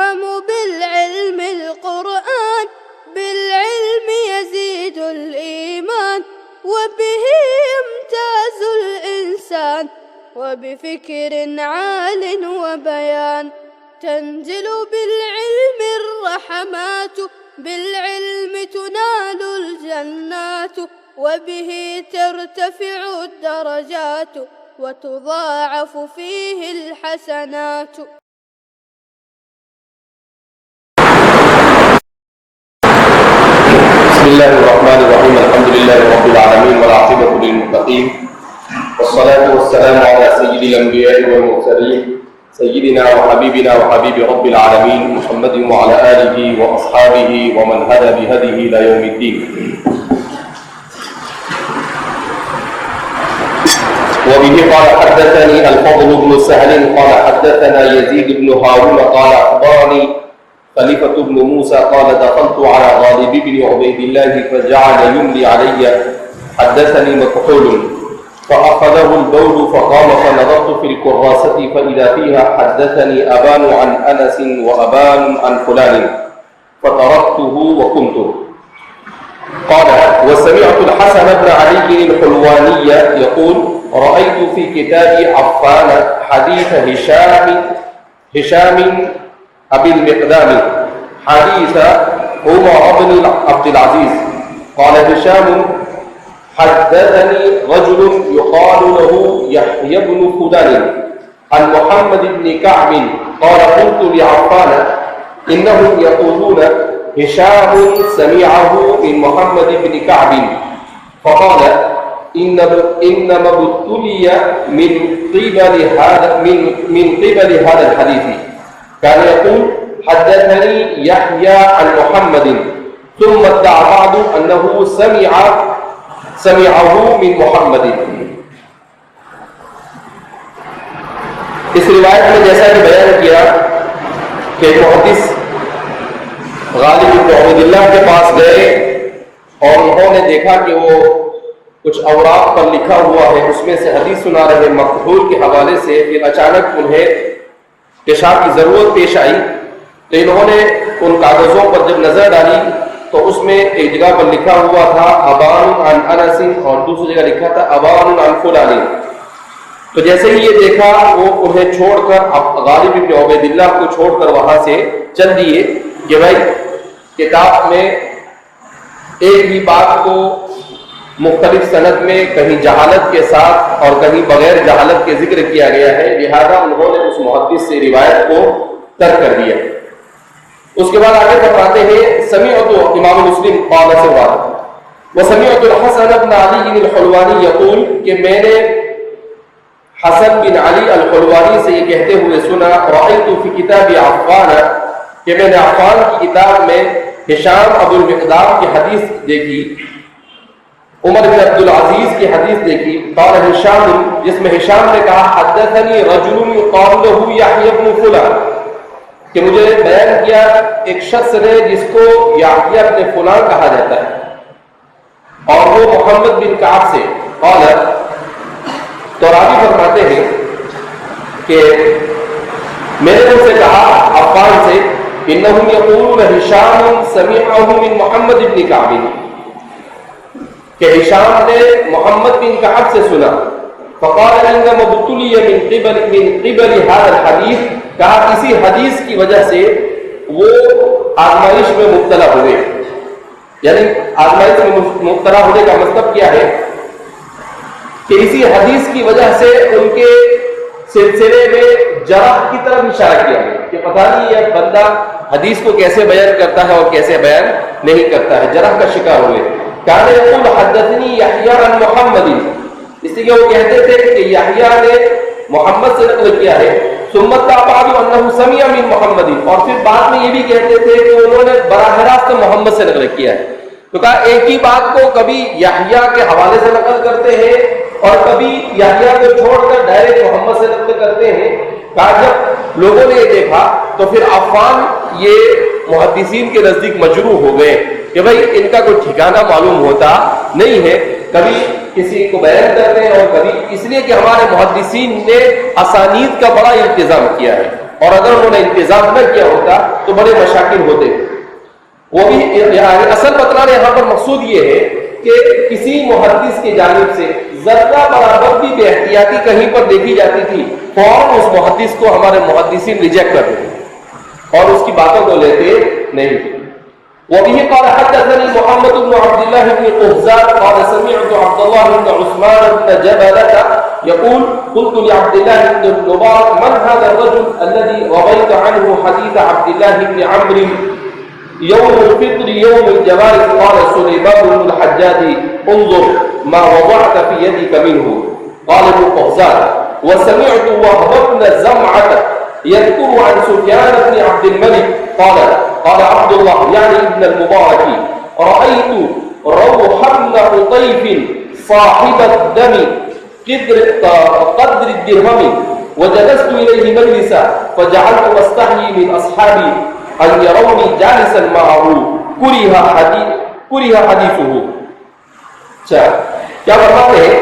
يفهم بالعلم القرآن، بالعلم يزيد الإيمان، وبه يمتاز الإنسان، وبفكر عال وبيان. تنزل بالعلم الرحمات، بالعلم تنال الجنات، وبه ترتفع الدرجات، وتضاعف فيه الحسنات. بسم الله الرحمن الرحيم. الحمد لله رب العالمين والعاقبة للمتقين، والصلاة والسلام على سيد الأنبياء والمرسلين سيدنا وحبيبنا وحبيب رب العالمين محمد وعلى آله وأصحابه ومن هدى بهديه إلى يوم الدين. وبه قال حدثني الفضل بن سهل قال حدثنا يزيد بن هارون قال أخبرني خليفة بن موسى قال دخلت على غالب بن عبيد الله فجعل يملي علي حدثني مكحول فأخذه البول فقام فنظرت في الكراسة فإذا فيها حدثني أبان عن أنس وأبان عن فلان فتركته وقمت. قال وسمعت الحسن بن علي الحلواني يقول رأيت في كتاب عفان حديث هشام أبي المقدام حديث عمر بن عبد العزيز قال هشام حدثني رجل يقال له يحيى بن فلان عن محمد بن كعب قال قلت لعفان إنهم يقولون هشام سمعه من محمد بن كعب فقال إنما ابتلي من قبل هذا الحديث. كان يقول حدثني يحيى عن محمد ثم ادعى بعض أنه سمعه من محمد. اس روایت میں جیسا کہ بیان کیا کہ محدث غالب بن عبید اللہ کے پاس گئے اور انہوں نے دیکھا کہ وہ کچھ اوراق پر لکھا ہوا ہے، اس میں سے حدیث سنا رہے مقبول کے حوالے سے. پھر اچانک انہیں پیشاب کی ضرورت پیش آئی تو انہوں نے ان کاغذوں پر جب نظر ڈالی تو اس میں ایک جگہ پر لکھا ہوا تھا ابان عن انس اور دوسری جگہ لکھا تھا ابان عن فلان. تو جیسے ہی یہ دیکھا وہ انہیں چھوڑ کر غالب بن عبید اللہ کو چھوڑ کر وہاں سے چل دیے کہ بھائی کتاب میں ایک بھی بات کو مختلف سند میں کہیں جہالت کے ساتھ اور کہیں بغیر جہالت کے ذکر کیا گیا ہے، لہذا انہوں نے اس محدث سے روایت کو ترک کر دیا. اس کے بعد آگے فرماتے ہیں سمعت امام مسلم قال سے بات وسمعت الحسن بن علی الحلوانی یقول کہ میں نے حسن بن علی الحلوانی سے یہ کہتے ہوئے سنا رأیت فی کتاب عفان کہ میں نے عفان کی کتاب میں ہشام ابو المقدام کی حدیث دیکھی، عمر بن عبد العزیز کی حدیث دیکھی. قال ہشام جس میں ہشام نے کہا حدثنی رجل یقال له یحیی بن فلان کہ مجھے بیان کیا ایک شخص نے جس کو یحیی بن فلان کہا جاتا ہے اور وہ محمد بن کعب سے. قال تو راوی فرماتے ہیں کہ میں نے ان سے کہا عفان سے انہم یقولون ہشام سمعہ من محمد بن کعب کہ ہشام نے محمد بن کعب سے سنا. فقال انما ابتلي من قبل هذا الحديث کہا اسی حدیث کی وجہ سے وہ آزمائش میں مبتلا ہوئے. یعنی آزمائش میں مبتلا ہونے کا مطلب کیا ہے کہ اسی حدیث کی وجہ سے ان کے سلسلے میں جرح کی طرف اشارہ کیا کہ پتہ نہیں یہ بندہ حدیث کو کیسے بیان کرتا ہے اور کیسے بیان نہیں کرتا ہے، جرح کا شکار ہوئے. کان یقول حدثنی یحیی عن محمد اس لیے وہ کہتے تھے کہ یحییٰ نے محمد سے نقل کیا ہے. ثم بعد انه سمع من محمد اور پھر بعد میں یہ بھی کہتے تھے کہ انہوں نے براہ راست محمد سے نقل کیا ہے. تو کہا ایک ہی بات کو کبھی یحییٰ کے حوالے سے نقل کرتے ہیں اور کبھی یحییٰ کو چھوڑ کر ڈائریکٹ محمد سے نقل کرتے ہیں. کہا جب لوگوں نے یہ دیکھا تو پھر عفان یہ محدثین کے نزدیک مجروح ہو گئے کہ بھائی ان کا کوئی ٹھکانہ معلوم ہوتا نہیں ہے، کبھی کسی کو بیان کرتے ہیں اور کبھی اس لیے کہ ہمارے محدثین نے اسانید کا بڑا انتظام کیا ہے. اور اگر انہوں نے انتظام نہ کیا ہوتا تو بڑے مشاکل ہوتے. وہ بھی اصل بتلانا یہاں پر مقصود یہ ہے کہ کسی محدث کی جانب سے ذرہ برابر بھی بے احتیاطی کہیں پر دیکھی جاتی تھی، فوراً اس محدث کو ہمارے محدثین ریجیکٹ کرتے تھے اور اس کی باتوں کو لیتے نہیں تھے. وبه قال حدثني محمد بن عبد الله بن قهزاد قال سمعت عبد الله بن عثمان بن جبلة يقول قلت لعبد الله بن المبارك من هذا الرجل الذي رويت عنه حديث عبد الله بن عمرو يوم الفطر يوم الجوارح؟ قال سليمان بن الحجاج انظر ما وضعت في يدك منه. قال ابن قهزاد وسمعت وهب بن زمعة يذكر عن سفيان بن عبد الملك قال عبد الله يعني ابن المبارك رأيت روح بن عطيف صاحب الدم قدر الدرهم وجلست إليه مجلسا فجعلت أستحيي من أصحابي أن يروني جالسا معه كره حديثه. کیا فرماتے ہیں؟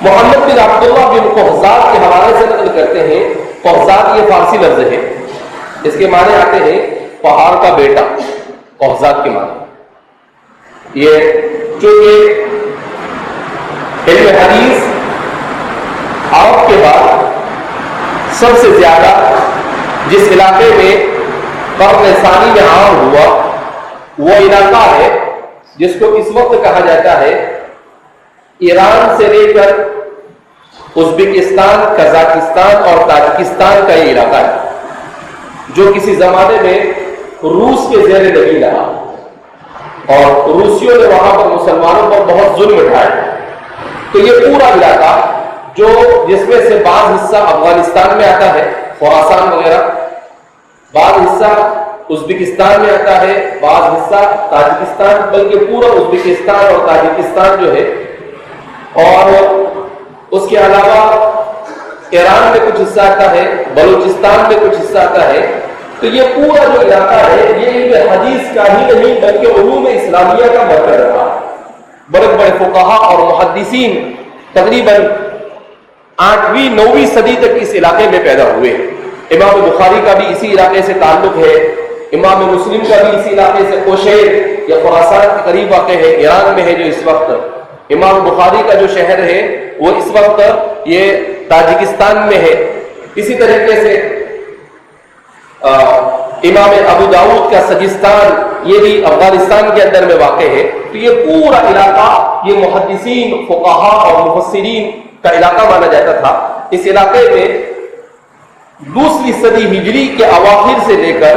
محمد بن عبداللہ بن قہزاد کے حوالے سے نقل کرتے ہیں. قہزاد یہ فارسی لفظ ہے، اس کے معنی آتے ہیں پہاڑ کا بیٹا. قہزاد کے معنی یہ چونکہ علم حدیث عرب کے بعد سب سے زیادہ جس علاقے میں قرن ثانی میں عام ہوا وہ علاقہ ہے جس کو اس وقت کہا جاتا ہے ایران سے لے کر ازبکستان، قزاقستان اور تاجکستان کا یہ علاقہ ہے جو کسی زمانے میں روس کے زیر لگی رہا اور روسیوں نے وہاں پر مسلمانوں پر بہت ظلم اٹھائے. تو یہ پورا علاقہ جو جس میں سے بعض حصہ افغانستان میں آتا ہے، خراسان وغیرہ، بعض حصہ ازبکستان میں آتا ہے، بعض حصہ تاجکستان، بلکہ پورا ازبکستان اور تاجکستان جو ہے، اور اس کے علاوہ ایران میں کچھ حصہ آتا ہے، بلوچستان میں کچھ حصہ آتا ہے. تو یہ پورا جو علاقہ ہے یہ علم حدیث کا ہی نہیں بلکہ علوم اسلامیہ کا مرکز رہا. بڑے بڑے فقہا اور محدثین تقریباً 8ویں 9ویں صدی تک اس علاقے میں پیدا ہوئے. امام بخاری کا بھی اسی علاقے سے تعلق ہے، امام مسلم کا بھی اسی علاقے سے، کوشیر یا خراسان کے قریب واقع ہے، ایران میں ہے جو اس وقت. امام بخاری کا جو شہر ہے وہ اس وقت یہ تاجکستان میں ہے. اسی طریقے سے امام ابو داؤد کا سجستان یہ بھی افغانستان کے اندر میں واقع ہے. تو یہ پورا علاقہ یہ محدثین، فقہا اور مفسرین کا علاقہ مانا جاتا تھا. اس علاقے میں 2ویں صدی ہجری کے اواخر سے لے کر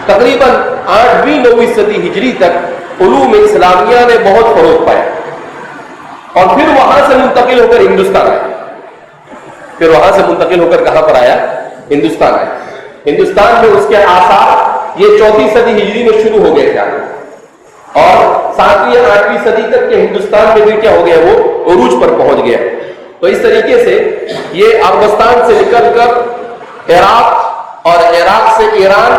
تقریباً 8ویں 9ویں صدی ہجری تک علوم اسلامیہ نے بہت فروغ پایا اور پھر وہاں سے منتقل ہو کر ہندوستان آیا. پھر وہاں سے منتقل ہو کر کہاں پر آیا؟ ہندوستان آیا. ہندوستان میں اس کے آثار یہ 4 صدی ہجری میں شروع ہو گئے تھے اور 7ویں 8ویں صدی تک کے ہندوستان میں بھی کیا ہو گیا؟ وہ عروج پر پہنچ گیا. تو اس طریقے سے یہ افغانستان سے نکل کر عراق اور عراق سے ایران،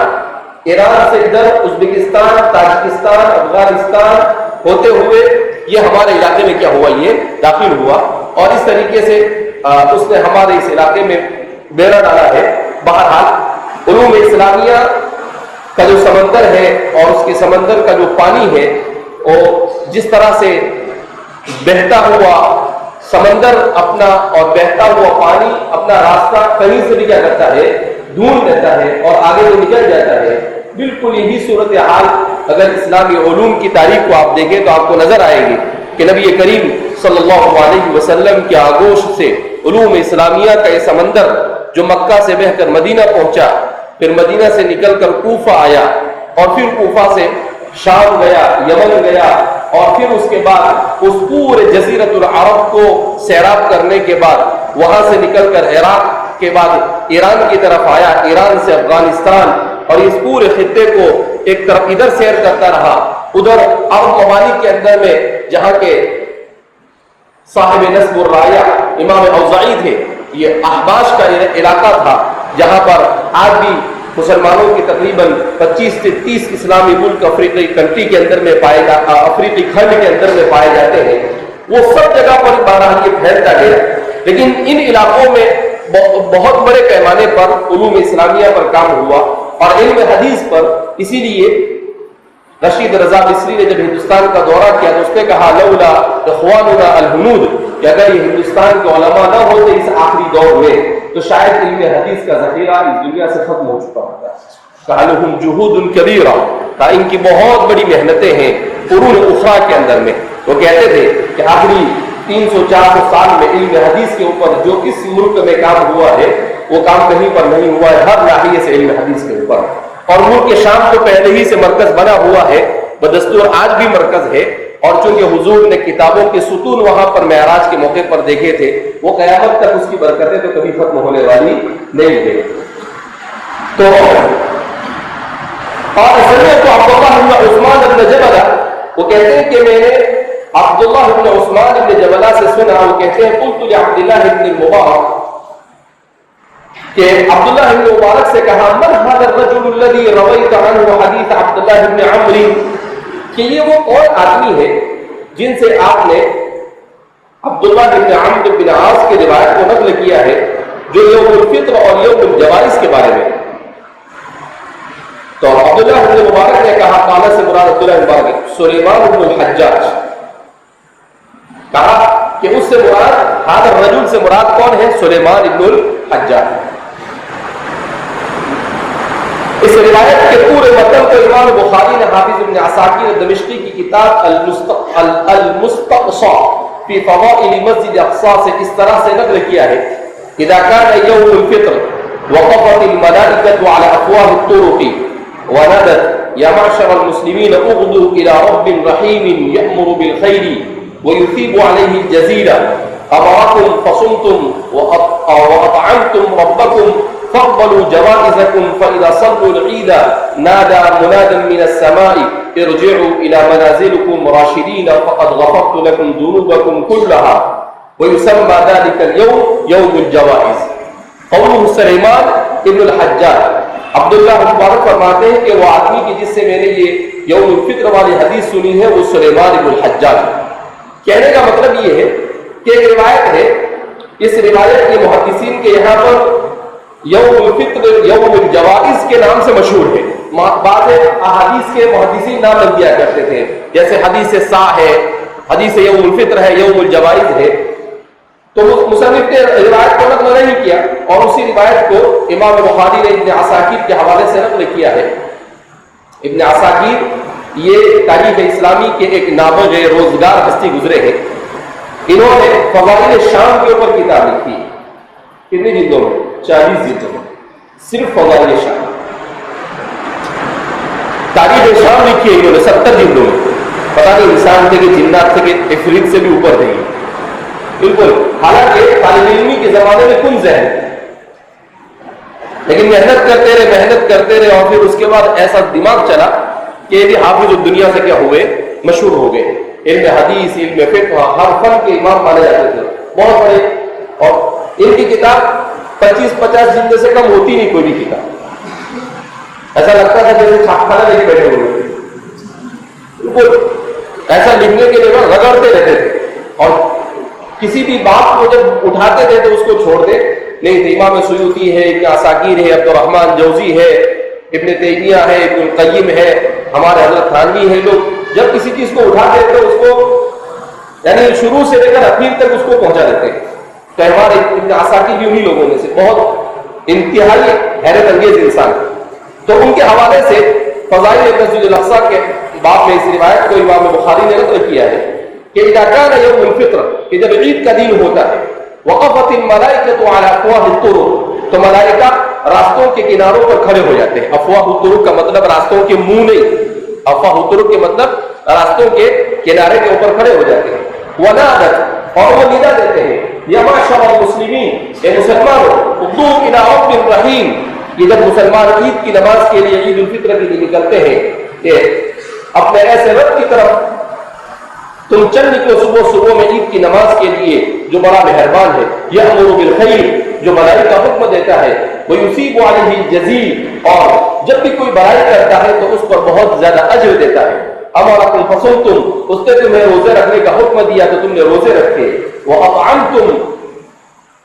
ایران سے ادھر ازبکستان، تاجکستان، افغانستان ہوتے ہوئے یہ ہمارے علاقے میں کیا ہوا؟ یہ داخل ہوا اور اس طریقے سے اس نے ہمارے اس علاقے میں بیڑا ڈالا ہے. بہرحال علوم اسلامیہ کا جو سمندر ہے اور اس کے سمندر کا جو پانی ہے وہ جس طرح سے بہتا ہوا سمندر اپنا اور بہتا ہوا پانی اپنا راستہ کہیں سے بھی کیا کرتا ہے؟ ڈھونڈ لیتا ہے اور آگے وہ نکل جاتا ہے. بالکل یہی صورتحال اگر اسلامی علوم کی تاریخ کو آپ دیکھیں تو آپ کو نظر آئے گی کہ نبی کریم صلی اللہ علیہ وسلم کے آغوش سے علوم اسلامیہ کا یہ سمندر جو مکہ سے بہ کر مدینہ پہنچا، پھر مدینہ سے نکل کر کوفہ آیا اور پھر کوفہ سے شام گیا، یمن گیا اور پھر اس کے بعد اس پورے جزیرۃ العرب کو سیراب کرنے کے بعد وہاں سے نکل کر عراق کے بعد ایران کی طرف آیا، ایران سے افغانستان اور اس پورے خطے کو ایک طرف ادھر سیر کرتا رہا، ادھر عرب ممالک کے اندر میں جہاں کے صاحب نصب الرایہ امام اوزاعی تھے، یہ احباش کا علاقہ تھا جہاں پر آج بھی مسلمانوں کی تقریباً 25 سے 30 اسلامی ملک افریقی کنٹری کے اندر میں پائے جاتے، افریقی کھنڈ کے اندر میں پائے جاتے ہیں. وہ سب جگہ پر بہرحال یہ پھیلتا گیا، لیکن ان علاقوں میں بہت بڑے پیمانے پر علوم اسلامیہ پر کام ہوا اور علم حدیث پر. اسی لیے رشید رضا مصری نے جب ہندوستان کا دورہ کیا تو اس نے کہا لولا اخواننا الہنود، کہ اگر یہ ہندوستان کے علماء نہ ہوتے اس آخری دور میں تو شاید علم حدیث کا ذخیرہ اس دنیا سے ختم ہو چکا ہوتا. کہا لہم جہود کبیرہ، کہا ان کی بہت بڑی محنتیں ہیں قرون اخرى کے اندر میں. وہ کہتے تھے کہ آخری 300-400 سال میں علم حدیث کے اوپر جو اس ملک میں کام ہوا ہے وہ کام کہیں پر نہیں ہوا ہے، ہر ناحیے سے علم حدیث کے اوپر. اور ملک کے شام تو پہلے ہی سے مرکز بنا ہوا ہے، بدستور آج بھی مرکز ہے. اور چونکہ حضور نے کتابوں کے ستون وہاں پر معراج کے موقع پر دیکھے تھے، وہ قیامت تک اس کی برکتیں تو کبھی ختم ہونے والی نہیں ہے. تو اور سمعت عبداللہ بن عثمان بن جبلہ، وہ کہتے ہیں کہ میں نے عبداللہ بن عثمان بن جبلہ سے سنا، وہ کہتے ہیں قلت لعبداللہ بن المبارک، کہ عبداللہ بن مبارک سے کہا من هذا الرجل الذي رويت عنه حديث عبداللہ بن عمرو، کہ یہ وہ کون آدمی ہے جن سے آپ نے عبداللہ بن عمرو بن عاص کی روایت کو نقل کیا ہے جو یوم الفطر اور یوم الجوائز کے بارے میں. تو عبداللہ بن مبارک نے کہا قال سے مراد عبداللہ بن مبارک سلیمان بن الحجاج، کہا کہ اس سے مراد هذا الرجل سے مراد کون ہے؟ سلیمان بن الحجاج. اس روایت کے پورے متن کو امام بخاری نے حافظ ابن عساکر دمشقی کی کتاب المستقصى فی فضائل مسجد اقصی سے اس طرح سے نقل کیا ہے اذا كان يوم الفطر وقفت الملائكة على افواه الطرق ونادت يا معشر المسلمين اغدوا الى رب رحيم يأمر بالخير ويثيب عليه الجزيرة امركم فصمتم واطعمتم ربكم فاقبلوا جوائزكم فإذا صلوا العيد نادى مناد من السماء ارجعوا إلى منازلكم راشدين فقد غفرت لكم ذنوبكم كلها ويسمى ذلك اليوم يوم الجوائز. قوله سلیمان ابن الحجاج، عبداللہ مبارک فرماتے ہیں کہ وہ آدمی کی جس سے میں نے یہ یوم الفطر والی حدیث سنی ہے وہ سلیمان ابن الحجاج. کہنے کا مطلب یہ ہے کہ ایک روایت ہے، اس روایت کے محدثین کے یہاں پر یوم الفطر یوم الجوائز کے نام سے مشہور ہے. بعض احادیث کے محدثین نام لگ دیا کرتے تھے، جیسے حدیث سا ہے، حدیث یوم الفطر ہے، یوم الجوائز ہے. تو مصنف نے روایت کو نقل نہیں کیا اور اسی روایت کو امام بخاری نے ابن عساکر کے حوالے سے نقل کیا ہے. ابن عساکر یہ تاریخ اسلامی کے ایک نابغ روزگار ہستی گزرے ہیں. انہوں نے فضائل شام کے اوپر کتاب لکھی. کتنی جلدوں میں؟ 40 جلدوں میں، صرف فضائل شام. تاریخ شام لکھی ہے انہوں نے 70 جلدوں میں. پتہ نہیں انسان تھے کہ جنات تھے کہ عفریت سے بھی اوپر تھے بالکل. حالانکہ طالب علمی کے زمانے میں کن ذہن، لیکن محنت کرتے رہے اور پھر اس کے بعد ایسا دماغ چلا کہ یہ بھی حافظ دنیا سے کیا ہوئے، مشہور ہو گئے. علم حدیث، علم فقہ، ہر فن کے امام مانے جاتے تھے، بہت بڑے. اور ان کی کتاب 25-50 جلد سے کم ہوتی نہیں کوئی بھی کتاب. ایسا لگتا تھا جیسے چھاپخانہ لے کے بیٹھے ہوئے، بالکل ایسا لکھنے کے لیے رگڑتے رہتے تھے اور کسی بھی بات کو جب اٹھاتے تھے تو اس کو چھوڑ دے نہیں تھے. امام سیوطی ہے، ابن عساکر ہے، عبدالرحمن جوزی ہے، ابن تیمیہ ہے، ابن القیم ہے، ہمارے حضرت تھانوی ہے. لوگ جب کسی چیز کو اٹھاتے تھے اس کو یعنی شروع سے لے کر اخیر تک اس کو پہنچا دیتے ہیں. تو ہمارے ابن عساکر بھی انہی لوگوں میں سے بہت انتہائی حیرت انگیز انسان. تو ان کے حوالے سے فضائل مسجد الاقصی کے باب میں اس روایت کو امام بخاری نے نقل کیا ہے کہ اذا كان يوم الفطر، کہ جب عید کا دن ہوتا ہے، وقفت الملائکۃ علی افواہ الطرق، تو ملائکہ راستوں کے کناروں پر کھڑے ہو جاتے ہیں. افواہ الطرق کا مطلب راستوں کے منہ نہیں، افواہ الطرق کے مطلب راستوں کے کنارے کے اوپر کھڑے ہو جاتے ہیں. ونادت، اور وہ ندا دیتے ہیں یا معشر المسلمین، اے مسلمانوں، اغدوا الی رب رحیم. یہ جب مسلمان عید کی نماز کے لیے، عید الفطر کے لیے نکلتے ہیں کہ اپنے ایسے رب کی طرف تم چل نکلو صبح میں عید کی نماز کے لیے جو بڑا مہربان ہے. یأمر بالخیر، جو بھلائی کا حکم دیتا ہے. ویصیب علیہ الجزیل، اور جب بھی کوئی بھلائی کرتا ہے تو اس پر بہت زیادہ اجر دیتا ہے. امرکم فصمتم، اس نے تمہیں روزے رکھنے کا حکم دیا تو تم نے روزے رکھے. واطعمتم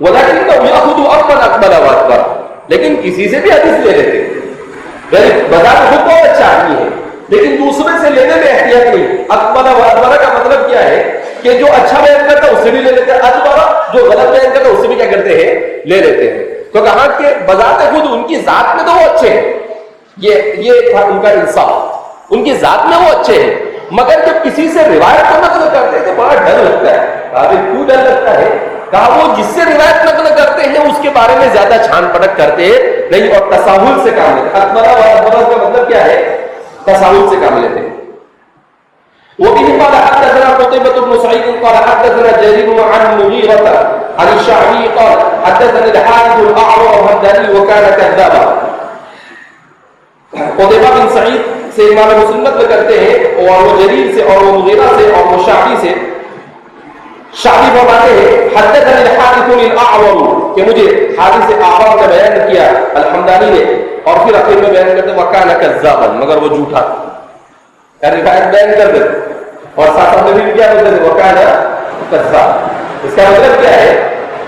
وَلَكِنَّهُ يَأْخُذُ عَمَّنْ أَقْبَلَ وَأَدْبَرَ، لیکن کسی سے بھی حدیث لے لیتے، یعنی بذات خود بہت اچھا آدمی ہے لیکن دوسرے سے لینے میں احتیاط نہیں۔ اقبلہ و ادبرہ کا مطلب کیا ہے کہ جو اچھا بیان کرتا ہے اس سے بھی لے لیتے ہیں، ادبرہ جو غلط بیان کرتا ہے اس سے بھی کیا کرتے ہیں، لے لیتے ہیں۔ تو کہا کہ بذات خود ان کی ذات میں تو وہ اچھے ہیں، یہ تھا ان کا انصاف، ان کی ذات میں وہ اچھے ہیں، مگر جب کسی سے روایت کو نقل کرتے ہیں تو بڑا ڈر لگتا ہے۔ کہا کیوں ڈر لگتا ہے؟ کہا وہ جس سے روایت نقل کرتے ہیں اس کے بارے میں زیادہ چھان پٹک کرتے نہیں اور تساہل سے کام لیتے۔ اقبلہ و ادبرہ کا مطلب کیا ہے؟ تساہل سے کام لیتے ہیں۔ وبه قال حدثنا قتيبة بن سعيد قال حدثنا جرير عن مغيرة عن الشعبي قال حدثني الحارث الأعور الهمداني وكان كذابا۔ قتيبة بن سعيد سے امام مسلم نقل کرتے ہیں اور وہ جریر سے اور وہ مغیرہ سے اور وہ شعبی سے، شعبی فرماتے ہیں حدثني الحارث الأعور کہ مجھے حارث اعور نے بیان کیا الحمدانی نے، اور پھر اخیر میں بیان کرتے وكان كذابا، مگر وہ جھوٹا تھا، روایت بیان کر دیتے اور ساتھ میں بھی کیا بولتے تھے وكان كذاب۔ اس کا مطلب کیا ہے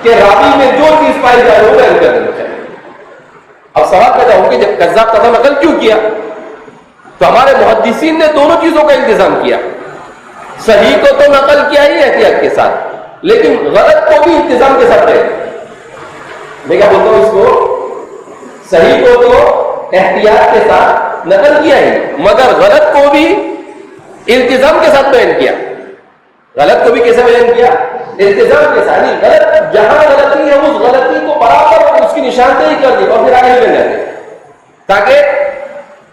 کہ راوی میں جو چیز پائی جائے وہ بیان کر دینا چاہیے۔ اب سوال پیدا ہو کہ جب کذاب کا نقل کیوں کیا؟ تو ہمارے محدثین نے دونوں چیزوں کا انتظام کیا، صحیح کو تو نقل کیا ہی احتیاط کے ساتھ، لیکن غلط کو بھی انتظام کے ساتھ ہے۔ میں کیا بولتا ہوں اس کو، صحیح کو تو احتیاط کے ساتھ نقل کیا ہی، مگر غلط کو بھی التزام کے ساتھ بیان کیا۔ غلط کو بھی کیسے بیان کیا؟ التزام کے ساتھ، غلط جہاں غلطی ہے اس غلطی کو برابر اس کی نشاندہی کر دی اور پھر آگے بن جاتے، تاکہ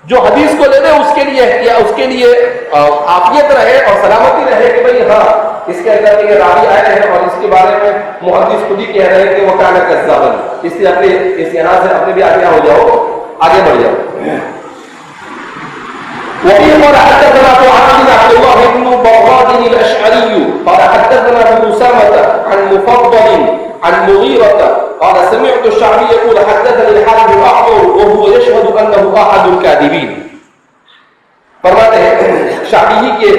جو حدیث کو لے دے اس کے لیے اس کے لیے عافیت رہے اور سلامتی رہے کہ بھئی ہاں اس کے اندر یہ راوی آئے ہیں اور اس کے بارے میں محدث خود ہی کہہ رہے ہیں کہ وہ کان کذابا، اس لیے اپنے اس یہاں سے اپنے بھی آگے ہو جاؤ، آگے بڑھ جاؤ۔ وفي قال حدثنا ابو عبد الله بن بغداد الاشعري قال حدثنا ابو اسامه عن مفضل عن مغيرة قال سمعت الشعبي يقول حدثني الحارث الاعور وهو يشهد انه احد الكاذبين۔ فرماتے ہیں شعبی کے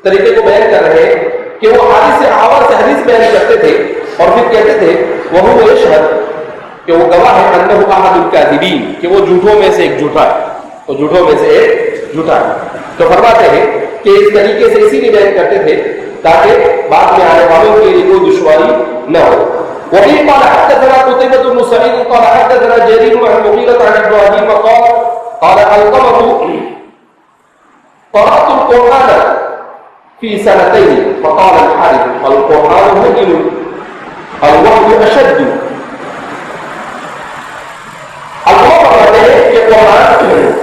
طریقے کو بیان کر رہے ہیں کہ وہ حارث اعور سے حدیث بیان کرتے تھے اور پھر کہتے تھے وهو يشهد کہ وہ گواہ ہے انه احد الكاذبين کہ وہ جھوٹوں میں سے ایک جھوٹا ہے، وہ جھوٹوں میں سے ایک جھوٹا ہے۔ تو فرماتے ہیں کہ اس طریقے سے اسی لیے بیان کرتے تھے تاکہ بعد میں آنے والوں کے لیے کوئی دشواری نہ ہو۔ وفي قال حدثنا قتيبة بن سعيد قال حدثنا جرير عن مغيرة عن ابراهيم قال القمة قرأت القرآن في سنتين فقال الحارث القرآن هين الوحي أشد۔ القمة کہتے ہیں کہ قرآن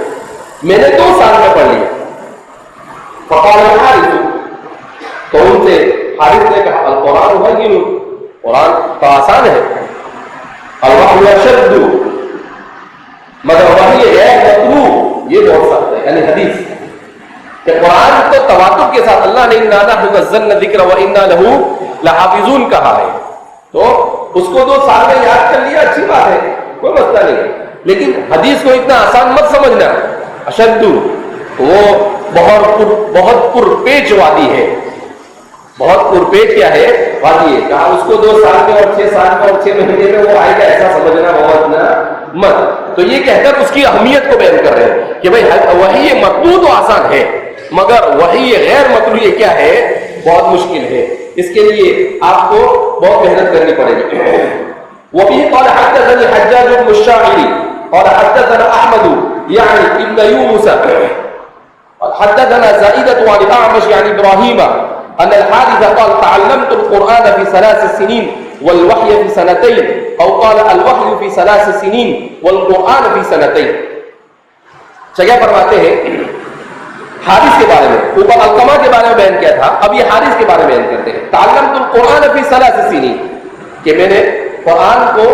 میں نے 2 سال میں پڑھ لیا۔ فقال الحارث، تو ان سے حارث نے کہا القرآن هين، قرآن تو آسان ہے، الوحی اشد، مگر وحی غیر مطلوب یہ بہت سخت ہے، یعنی حدیث کہ قرآن تو تواتر کے ساتھ اللہ نے انا نحن نزلنا الذکر وانا لہ لحافظون کہا ہے، تو اس کو 2 سال میں یاد کر لیا اچھی بات ہے، کوئی مسئلہ نہیں، لیکن حدیث کو اتنا آسان مت سمجھنا۔ اشد وہ بہت پرپیچ وادی ہے، بہت پرپیٹ کیا ہے وادی ہے، کہا اس کو 2 سال میں اور 6 سال میں اور 6 مہینے میں وہ آئے گا ایسا سمجھنا بہت نہ مت۔ تو یہ کہہ کر اس کی اہمیت کو بیان کر رہے ہیں کہ بھائی وحی مطلوب تو آسان ہے مگر وحی غیر مطلوب یہ کیا ہے، بہت مشکل ہے، اس کے لیے آپ کو بہت محنت کرنی پڑے گی۔ وفيه قال حدثني حجاج بن الشاعري قال حدثنا احمد يعني ابن يونس حدثنا زائدة عن الأعمش عن إبراهيم أن الحارث قال تعلمت القرآن في 3 سنين والوحي في 2 أو قال الوحي في 3 سنين والقرآن في 2 شکیہ فرماتے ہیں حارث کے بارے میں، اوپر علقمہ کے بارے میں بیان کیا تھا، اب یہ حارث کے بارے میں بیان کرتے ہیں تعلمت القرآن في 3 سنين کہ میں نے قرآن کو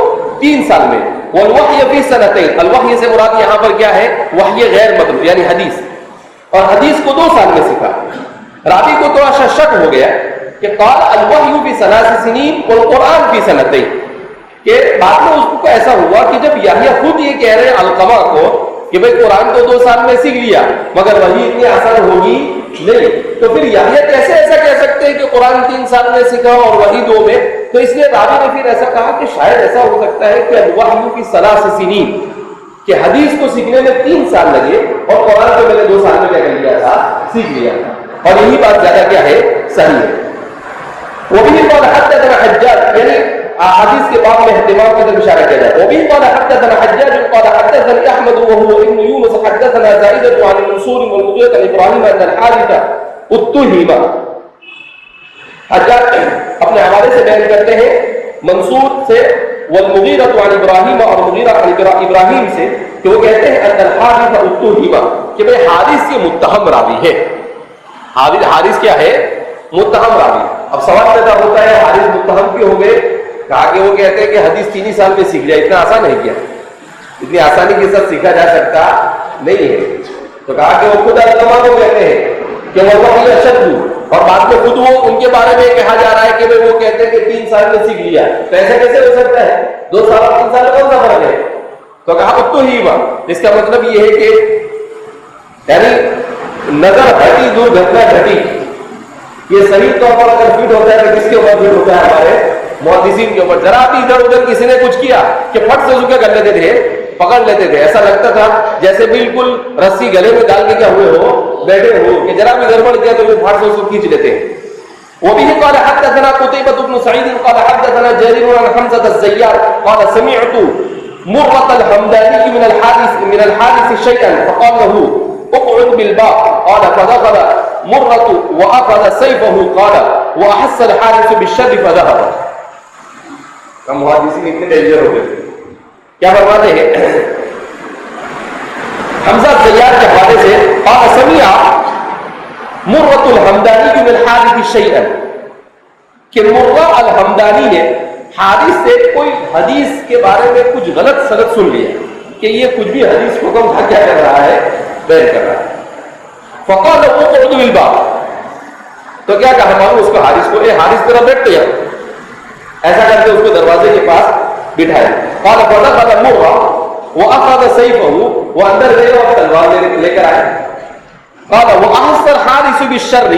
3 سال میں، والوحی في 2 الوحی سے مراد یہاں پر کیا ہے، وحی غیر مطلوب یعنی حدیث، اور حدیث کو 2 سال میں سیکھا۔ راوی کو تھوڑا سا شک ہو گیا کہ قال الوحی فی 3 سنین والقرآن فی 2 کہ بعد میں اس کو ایسا ہوا کہ جب یحییٰ خود یہ کہہ رہے ہیں علقمہ کو کہ بھئی قرآن کو 2 سال میں سیکھ لیا مگر وحی اتنی آسان ہوگی نہیں، تو پھر یحییٰ کیسے ایسا کہہ سکتے ہیں کہ قرآن 3 سال میں سیکھا اور وحی 2 میں؟ تو اس لیے راوی نے پھر ایسا کہا کہ شاید ایسا ہو سکتا ہے کہ الوحی فی ثلاث سنین، کہ حدیث کو سیکھنے میں 3 سال لگے اور قرآن کو میں نے 2 سال میں کیا کر لیا تھا، سیکھ لیا تھا، اور یہی بات زیادہ کیا ہے، صحیح ہے۔ وہ بھی قال حدثنا حجاج، یعنی حدیث کے باب میں اہتمام کی طرف اشارہ کیا جاتا ہے۔ وہ بھی قال حدثنا حجاج قال حدثنا احمد وهو ابن يونس حدثنا زائدة عن منصور والمغيرة عن ابراهيم ان الحارث اتهم، حجاج اپنے حوالے سے بیان کرتے ہیں منصور سے، والمغیرۃ عن ابراہیم، اور مغیرہ عن ابراہیم سے، کہ وہ کہتے ہیں ان الحارث اتهم، کہ بھئی حارث یہ متہم راوی ہے۔ حارث کیا ہے؟ متہم راوی۔ اب سوال پیدا ہوتا ہے حارث متہم کیوں ہو گئے؟ کہا کہ وہ کہتے ہیں کہ حدیث 3 ہی سال میں سیکھ لیا، اتنا آسان ہے کیا؟ اتنی آسانی کے ساتھ سیکھا جا سکتا نہیں ہے۔ تو کہا کہ وہ خود علماء کو کہتے ہیں کہ والوحی اشد، اور بعد میں خود وہ ان کے بارے میں کہا جا رہا ہے کہ وہ کہتے ہیں کہ 3 سال میں سیکھ لیا، تو ایسا کیسے ہو سکتا ہے؟ 2 سال اور 3 سال میں کون سا فرق ہے؟ تو کہا اتہم، اس کا مطلب یہ ہے کہ یعنی نظر ہٹی درگھٹنا گھٹی، یہ صحیح طور پر اگر فٹ ہوتا ہے تو کس کے اوپر فٹ ہوتا ہے؟ ہمارے محدثین کے اوپر۔ ذرا بھی ادھر ادھر کسی نے کچھ کیا کہ پھٹ سے اس کو کر لیتے تھے، پکڑ لیتے تھے، ایسا لگتا تھا جیسے بالکل رسی گلے میں ڈال کے کیا ہوئے ہو، بیٹھے ہو، کہ ذرا بھی گڑبڑ کیا تو وہ پھٹ سے اس کو کھینچ لیتے ہیں۔ وہ بھی قال حدثنا قتيبة بن سعيد قال حدثنا جرير عن حمزة الزيات قال سمعت مرة الحمداني من الحارث شيئا فقال له اقعد بالباب، قال فدخل مرة وأخذ سيفه، قال وأحس الحارث بالشر فذهب۔ محدثین اتنے ڈینجر ہو گئے، کیا فرماتے ہیں حمزہ زیاد کے حوالے سے، قال سمع مرۃ الحمدانی من الحارث شیئا، کہ مرہ الحمدانی نے حارث سے کوئی حدیث کے بارے میں کچھ غلط سلط سن لیا کہ یہ کچھ بھی حدیث کو کم کیا کر رہا ہے، بیان کر رہا ہے۔ فقال اقعد بالباب، تو کیا کہا معلوم اس کو، حارث کو، اے حارث ذرا بیٹھ گیا، ایسا کر کے اس کو دروازے کے پاس بٹھایا۔ قال فدخل مرہ واخذ سیفہ، وہ اندر گئے اور تلوار لے کر آئے۔ قال واحس الحارث بالشر،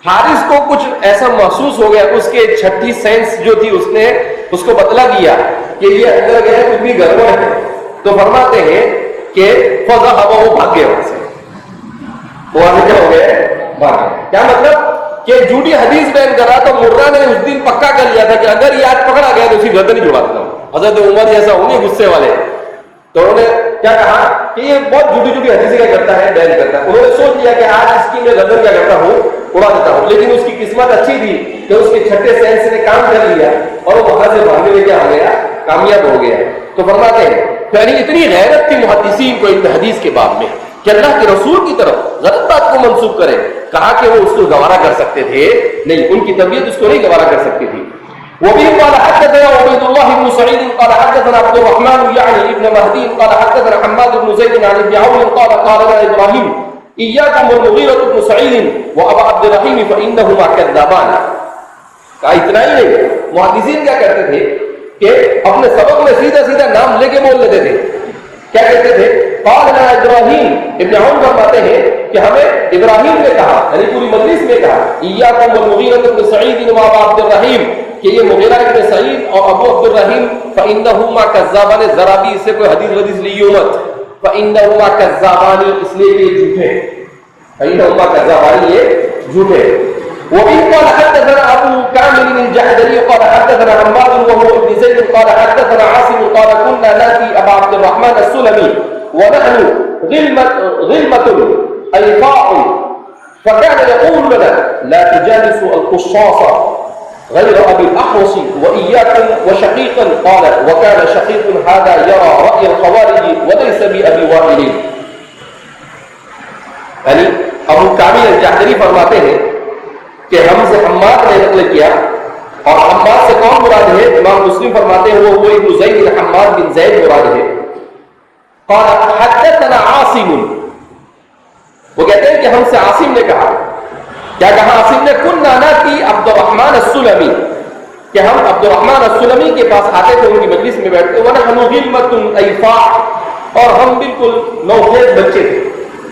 حارث کو کچھ ایسا محسوس ہو گیا، اس کے چھٹی سینس جو تھی اس نے اس کو بتلا دیا کہ یہ اندر گئے کچھ بھی گڑبڑ ہے، تو فرماتے ہیں کہ فذهب، وہ بھاگ گئے وہاں سے، وہاں سے کیا ہو گئے، بھاگ گئے۔ کیا مطلب کہ جھوٹی حدیث بیان کر رہا، تو مرہ نے اس دن پکا کر لیا تھا کہ اگر یہ آج پکڑا گیا تو اسی گردن ہی چھڑا دیتا ہوں۔ حضرت عمر جیسا ہوں گے غصے والے، تو انہوں نے کیا کہا کہ یہ بہت جھوٹی حدیث کیا کرتا ہے، بیان کرتا ہے۔ انہوں نے سوچ لیا کہ آج اس کی میں گردن کیا کرتا ہوں، اڑا دیتا ہوں، لیکن اس کی قسمت اچھی تھی کہ اس کے چھٹے سینس نے کام کر لیا اور وہ وہاں سے بھاگنے میں کیا ہو گیا، کامیاب ہو گیا۔ تو فرماتے ہیں یعنی اتنی غیرت تھی محدثین کو ان حدیث کے باب میں کہ اللہ کے رسول کی طرف غلط بات کو منسوخ کرے۔ کہا کہ وہ اس کو گوارا کر سکتے تھے نہیں، ان کی طبیعت اس کو نہیں گوارا کر سکتی تھی۔ وہ بھی قال حدثنا عبید اللہ بن سعید قال حدثنا عبد الرحمن يعني ابن مهدي قال حدثنا حماد بن زيد عن ابن عون قال قال لنا ابراهيم اياكم والمغيرة بن سعيد وابا عبد الرحيم فانهما كذابان۔ کہا اتنا ہی نہیں، محدثین کیا کرتے تھے کہ اپنے سبق میں سیدھا سیدھا نام لے کے بول لیتے تھے۔ کیا کہتے تھے؟ قال لنا ابراہیم، ابن عون فرماتے ہیں کہ ہمیں ابراہیم نے کہا، یعنی پوری مجلس میں کہا، ایاکم والمغیرۃ بن سعید و ابا عبد الرحیم، کہ یہ مغیرہ ابن سعید اور ابو عبد الرحیم فانہما کذابان، ذرا بھی اس سے کوئی حدیث ودیث لیو مت، فانہما کذابان، اس لیے کہ یہ جھوٹے، فانہما کذابان، یہ جھوٹے۔ وبه قال حدثنا ابو كامل الجحدري قال حدثنا حماد وهو ابن زيد قال حدثنا عاصم قال كنا ناتي ابا عبد الرحمن السلمي ونحن غلمة ايفاء فكان يقول لنا لا تجالسوا القشاص غير ابي الاحوص واياكم وشقيقا، قال وكان شقيق هذا يرى راي الخوارج وليس بابي وائل۔ یعنی ابو کامل الجحدری فرماتے ہیں کہ ہم سے حماد نے نقل کیا، اور حماد سے کون مراد ہے؟ امام مسلم فرماتے ہیں وہ ابن زید حماد بن زید مراد ہے۔ قال حدثنا عاصم، وہ کہتے ہیں کہ ہم سے عاصم نے کہا، کیا کہا عاصم نے؟ كنا ناتي عبد الرحمن السلمی، کہ ہم عبد الرحمن السلمی کے پاس آتے تھے، ان کی مجلس میں بیٹھتے، ونحن غلمة ایفاء، اور ہم بالکل نوخیز بچے تھے۔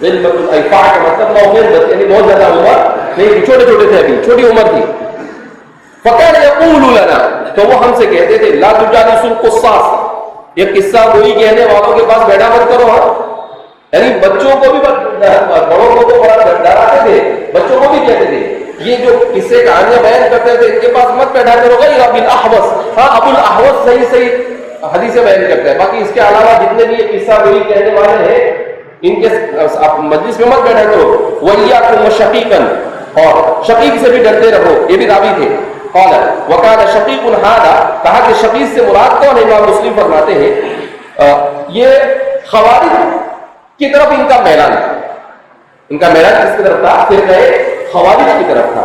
غلمة الایفاء کا مطلب نوخیز بچے، یعنی بہت زیادہ عمر نہیں، چھوٹے چھوٹے تھے، ابھی چھوٹی عمر تھی۔ فَكَانَ يَقُولُ لَنَا, تو وہ ہم سے کہتے تھے, لَا تُجَالِسُوا الْقُصَّاصِ, یہ قصہ گوئی کہنے والوں کے پاس بیٹھا مت کرو. یعنی بچوں کو بھی, بڑوں کو تو بڑا ڈراتے تھے, بچوں کو بھی کہتے تھے یہ جو قصے کہانیاں بیان کرتے تھے ان کے پاس مت بیٹھا کرو. غیر ابی الاحوص, ہاں ابو الاحوص صحیح حدیثیں بیان کرتے ہیں, باقی اس کے علاوہ جتنے بھی یہ قصہ گوئی کہنے والے ہیں ان کے مجلس میں مت بیٹھا کرو. وَإِيَّاكُمْ وَشَقِيقًا, اور شقیق سے بھی ڈرتے رہو. یہ بھی راوی تھے. قال وكان شقیق هذا, کہا کہ شقیق سے مراد کون ہے؟ امام مسلم فرماتے ہیں یہ خوارج کی طرف ان کا میلان تھا. ان کا میلان کس کی طرف تھا؟ فرقہ خوارج کی طرف تھا.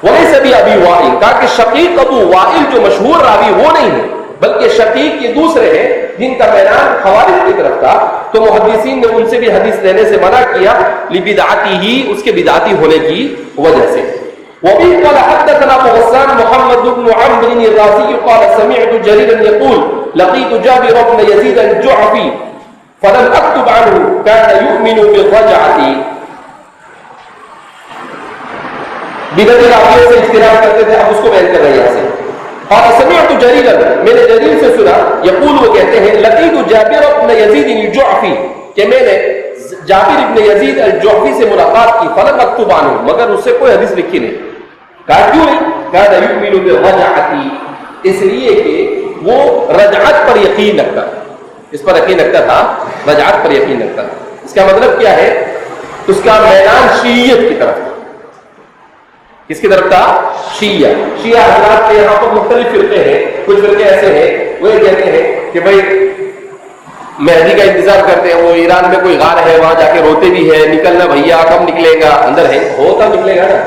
ولیس بھی ابی وائل, کہا کہ شقیق ابو وائل جو مشہور راوی وہ نہیں ہے, بلکہ شقیق یہ دوسرے ہیں جن کا میلان خوارج کی طرف تھا. تو محدثین نے ان سے بھی حدیث لینے سے منع کیا, لبدعتہ, اس کے بدعتی ہونے کی وجہ سے. وبه قال حدثنا ابو غسان محمد بن عمرو الرازي قال سمعت جريرا يقول لقيت جابر بن يزيد الجعفي فلم اكتب عنه كان يؤمن بالرجعه. بدعت راویوں سے اختلاف کرتے تھے, اب اس کو بیان کر رہے ہیں یہاں سے. قال سمعت جريرا, میں نے جریر سے سنا, يقول, وہ کہتے ہیں لقيت جابر بن يزيد الجعفي, کہ میں نے جابر ابن یزید الجعفی سے ملاقات کی. فلم اکتب عنہ, مگر اس سے کوئی حدیث لکھی نہیں. کہا کیوں نہیں؟ کہا یؤمن بالرجعۃ, اس لیے کہ وہ رجعت پر یقین رکھتا, اس پر یقین رکھتا تھا, رجعت پر یقین رکھتا تھا. اس کا مطلب کیا ہے؟ اس کا میلان شیعیت کی طرف. کس کی طرف تھا؟ شیعہ. شیعہ حضرات کے یہاں پر مختلف فرقے ہیں. کچھ فرقے ایسے ہیں وہ یہ کہتے ہیں کہ بھائی مہدی کا انتظار کرتے ہیں, وہ ایران میں کوئی غار ہے وہاں جا کے روتے بھی ہے, نکلنا بھیا کب نکلے گا, اندر ہے ہوتا نکلے گا نا,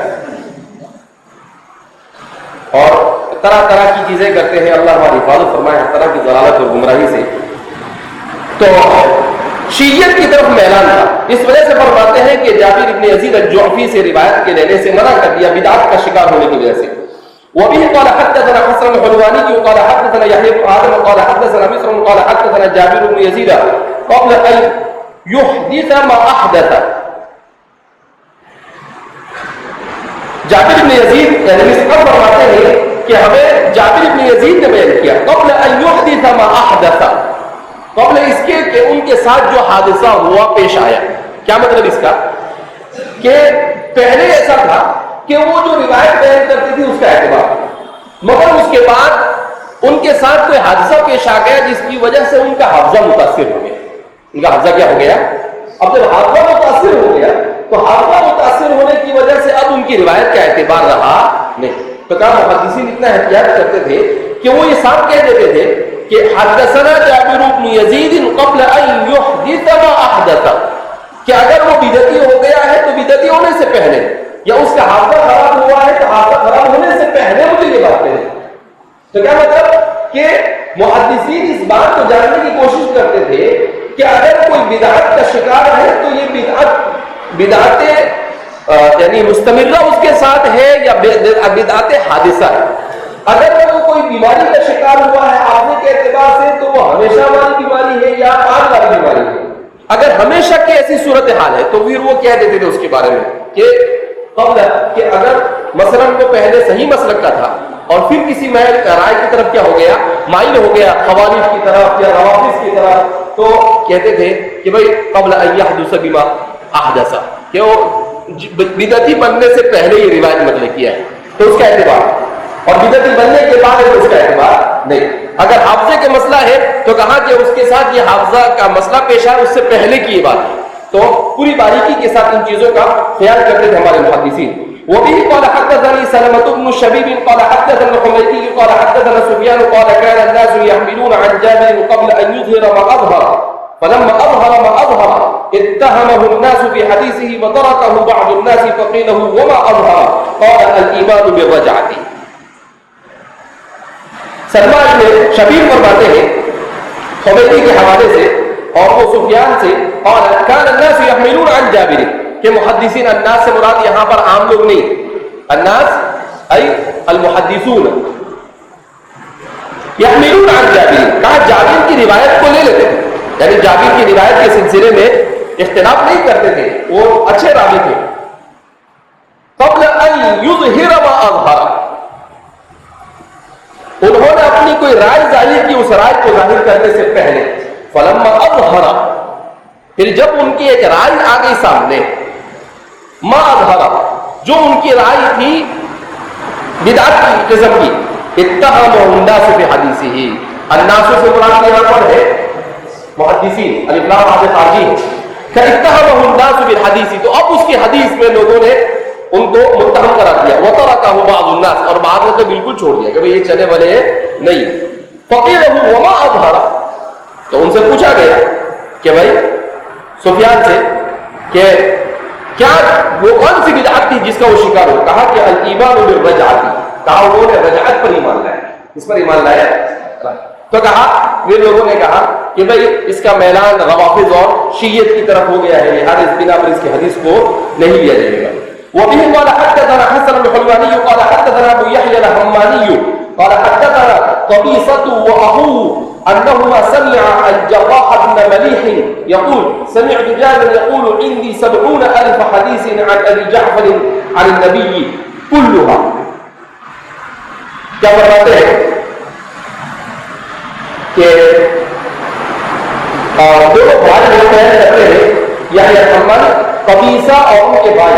اور طرح طرح کی چیزیں کرتے ہیں. اللہ ہماری حفاظت فرمائے ہر طرح کی ضلالت اور گمراہی سے. تو شیعیت کی طرف میلان تھا. اس وجہ سے فرماتے ہیں کہ جابر ابن یزید الجعفی سے روایت کے لینے سے منع کر دیا, بدعت کا شکار ہونے کی وجہ سے. وبه قال حدثنا حسن الحلواني قال حدثنا يحيى بن آدم قال حدثنا بشر قال حدثنا جابر بن يزيد قبل أن يحدث ما أحدث. جابر بن یزید یعنی مسعود فرماتے ہیں کہ ہمیں جابر بن یزید نے بیان کیا قبل أن يحدث ما أحدث, قبل اس کے کہ ان کے ساتھ جو حادثہ ہوا پیش آیا. کیا مطلب اس کا؟ کہ پہلے ایسا تھا کہ وہ جو روایت بیان کرتی تھی اس کا اعتبار, مگر اس کے بعد ان کے ساتھ کوئی حادثہ پیش آ گیا جس کی وجہ سے ان کا حافظہ متاثر ہو گیا. ان کا حافظہ کیا ہو گیا؟ اب جب حافظہ متاثر ہو گیا تو حافظہ متاثر ہونے کی وجہ سے اب ان کی روایت کا اعتبار رہا نہیں. تو کہا محدثین اتنا احتیاط کرتے تھے کہ وہ یہ صاف کہہ دیتے تھے کہ حدثنا جابر بن یزید قبل ان يحدث ما احدث, کہ اگر وہ بدعتی ہو گیا ہے تو بدعتی ہونے سے پہلے, یا اس کا حافظہ خراب ہوا ہے تو حافظہ خراب ہونے سے پہلے مجھے یہ بات کہیں. تو کیا مطلب کہ محدثین اس بات کو جاننے کی کوشش کرتے تھے کہ اگر کوئی بدعت کا شکار ہے تو یہ بدعت یعنی مستمرہ اس کے ساتھ ہے یا بدعت حادثہ ہے. اگر وہ کوئی بیماری کا شکار ہوا ہے حافظے کے اعتبار سے تو وہ ہمیشہ والی بیماری ہے یا آج والی بیماری ہے. اگر ہمیشہ کی ایسی صورتحال ہے تو پھر وہ کہہ دیتے تھے اس کے بارے میں کہ قبل کہ اگر مثلا وہ پہلے صحیح مسلک کا تھا اور پھر کسی رائے کی طرف کیا ہو گیا, مائل ہو گیا خوارج کی طرف یا روافض کی طرف, تو کہتے تھے کہ بھائی قبل ان يحدث بما احدث, کہ وہ بدعتی بننے سے پہلے یہ روایت مطلب کیا ہے تو اس کا اعتبار, اور بدعتی بننے کے بعد اس کا اعتبار نہیں. اگر حافظے کا مسئلہ ہے تو کہا کہ اس کے ساتھ یہ حافظہ کا مسئلہ پیش آیا اس سے پہلے کی یہ بات ہے. تو پوری باریکی کے ساتھ ان چیزوں کا خیال کرتے تھے ہمارے محدثین. وبه قال حدثني سلمة بن شبيب قال حدثنا الحميدي قال حدثنا سفيان قال كان الناس يحملون عن جابر قبل ان يظهر ما اظهر فلما اظهر ما اظهر اتهمه الناس بحديثه وتركه بعض الناس فقيل له وما اظهر قال الايمان بالرجعه. سلمہ بن شبیب فرماتے ہیں حمیدی کے حوالے سے اور وہ سفیان سے, قال كان الناس يحملون عن جابر, کہ محدثین, الناس سے مراد یہاں پر عام لوگ نہیں, الناس ای المحدثون, يحملون عن جابر, کہا جابر کی روایت کو لے لیتے تھے, یعنی جابر کی روایت کے سلسلے میں اختلاف نہیں کرتے تھے, وہ اچھے راوی تھے. قبل ان يظهر ما اظهر, کوئی رائے ظاہر کی اس رائے کو ظاہر کرنے سے پہلے فلما اظہر، پھر جب ان کی ایک رائے آ گئی سامنے، ما اظہر، جو ان کی رائے تھی بدعت کی قسم کی، اتہمہ الناس بحدیثہ، الناس سے مراد یہاں پر ہے محدثین، الف لام راء خارجی ہے کہ اتہمہ الناس بالحدیث، تو اب اس کی حدیث میں لوگوں نے ان کو متہم قرار دیا، وترکہ بعض الناس، اور بعض نے تو بالکل چھوڑ دیا کہ بھئی یہ چلے والے نہیں۔ فقیل وما اظہر، تو ان سے پوچھا گیا کہ بھائی سفیان سے کہ کیا وہ کون سی بدعت تھی جس کا وہ شکار ہو؟ کہا کہ الایمان بالرجعۃ، کہا انہوں نے رجعت پر ایمان لایا، اس پر ایمان لایا۔ تو کہا وہ لوگوں نے کہا کہ بھئی اس کا میلان روافض اور شیعیت کی طرف ہو گیا ہے، لہذا اس بنا پر اس کی حدیث کو نہیں لیا جائے گا۔ وبه قال حدثنا حسن الحلواني قال حدثنا ابو يحيى الحماني قال حدثنا قبيصة واخوه انهما سمع الجراح بن مليح يقول سمعت جابر يقول عندي 70,000 حديث عن ابي جعفر عن النبي كلها۔ کیا فرماتے ہیں کہ دونوں بھائی جو بیان کرتے ہیں یحییٰ الحمانی، قبیصہ اور ان کے بھائی،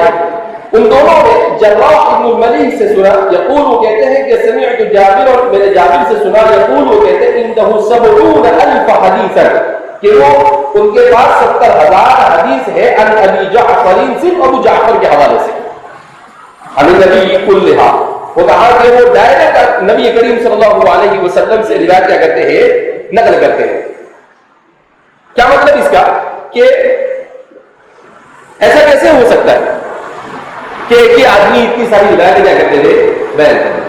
ان دونوں نے جراح ابن الملیح سے سنا، یقول وہ کہتے ہیں کہ سمعت جابر، اور میرے جابر سے سنا، یقول وہ کہتے ہیں عنده 70,000 حدیثا، کہ وہ ان کے پاس 70,000 حدیث ہے عن ابی جعفر، صرف ابو جعفر کے حوالے سے، عن النبی کلھا، وہ کہا کہ وہ ڈائریکٹ نبی کریم صلی اللہ علیہ وسلم سے روایت کیا کرتے ہیں، نقل کرتے ہیں۔ کیا مطلب اس کا کہ ایسا کیسے ہو سکتا ہے کہ ایک ہی آدمی اتنی ساری روایتیں کیا کرتے تھے، بیان کرتے تھے۔